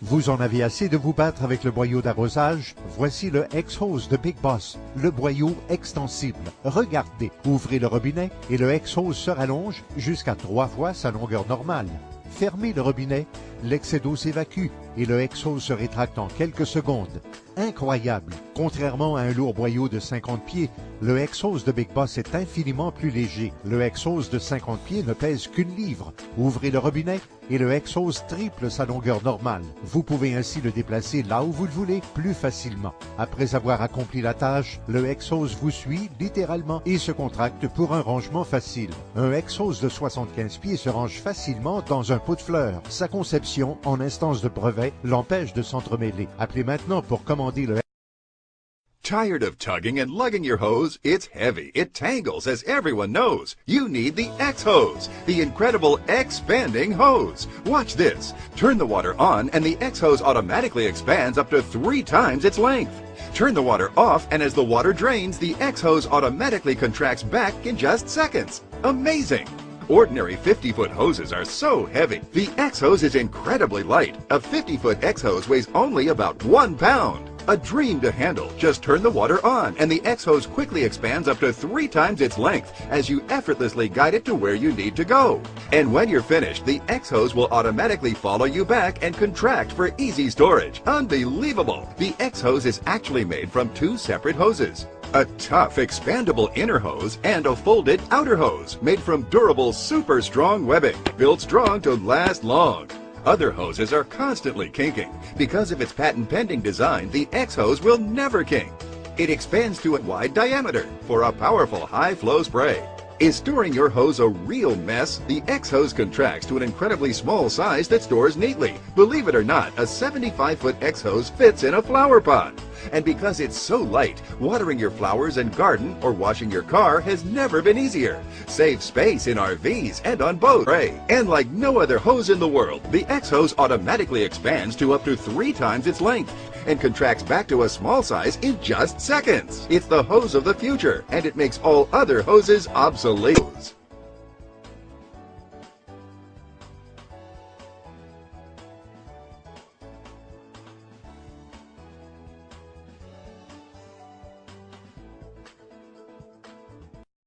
Vous en avez assez de vous battre avec le boyau d'arrosage? Voici le X-Hose de Big Boss, le boyau extensible. Regardez, ouvrez le robinet et le X-Hose se rallonge jusqu'à 3 fois sa longueur normale. Fermez le robinet, l'excès d'eau s'évacue et le X-Hose se rétracte en quelques secondes. Incroyable! Contrairement à un lourd boyau de 50 pieds, le X-Hose de Big Boss est infiniment plus léger. Le X-Hose de 50 pieds ne pèse qu'une livre. Ouvrez le robinet et le X-Hose triple sa longueur normale. Vous pouvez ainsi le déplacer là où vous le voulez plus facilement. Après avoir accompli la tâche, le X-Hose vous suit littéralement et se contracte pour un rangement facile. Un X-Hose de 75 pieds se range facilement dans un pot de fleurs. Sa conception en instance de brevet l'empêche de s'entremêler. Appelez maintenant pour commander le Tired of tugging and lugging your hose? It's heavy. It tangles, as everyone knows. You need the X-Hose, the incredible expanding hose. Watch this. Turn the water on and the X-Hose automatically expands up to 3 times its length. Turn the water off and as the water drains, the X-Hose automatically contracts back in just seconds. Amazing! Ordinary 50-foot hoses are so heavy. The X-Hose is incredibly light. A 50-foot X-Hose weighs only about 1 pound. A dream to handle. Just turn the water on and the X-Hose quickly expands up to 3 times its length as you effortlessly guide it to where you need to go. And when you're finished, the X-Hose will automatically follow you back and contract for easy storage. Unbelievable! The X-Hose is actually made from 2 separate hoses. A tough, expandable inner hose and a folded outer hose made from durable, super strong webbing, built strong to last long. Other hoses are constantly kinking. Because of its patent-pending design, the X-Hose will never kink. It expands to a wide diameter for a powerful high-flow spray. Is storing your hose a real mess? The X-Hose contracts to an incredibly small size that stores neatly. Believe it or not, a 75-foot X-Hose fits in a flower pot. And because it's so light, watering your flowers and garden or washing your car has never been easier. Save space in RVs and on boats. And like no other hose in the world, the X-Hose automatically expands to up to 3 times its length and contracts back to a small size in just seconds. It's the hose of the future, and it makes all other hoses obsolete.